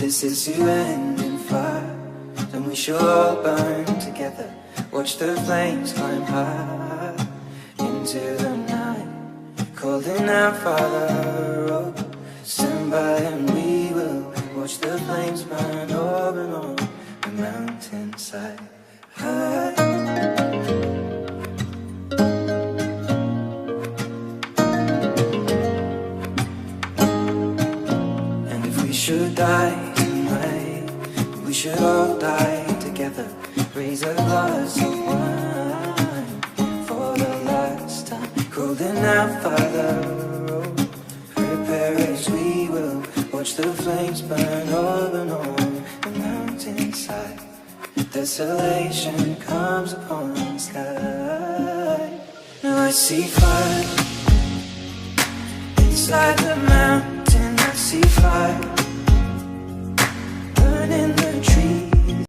this is to end in fire. Then we shall all burn together. Watch the flames climb high into the night, calling out, Father, oh, stand by and we will watch the flames burn over and on the mountainside. And if we should die tonight, we should all die together. Raise a glass of wine for the last time, calling out, Father, oh, prepare as we will watch the flames burn over and on the mountainside. Desolation comes upon the sky. Now I see fire inside the mountain. I see fire burning the trees.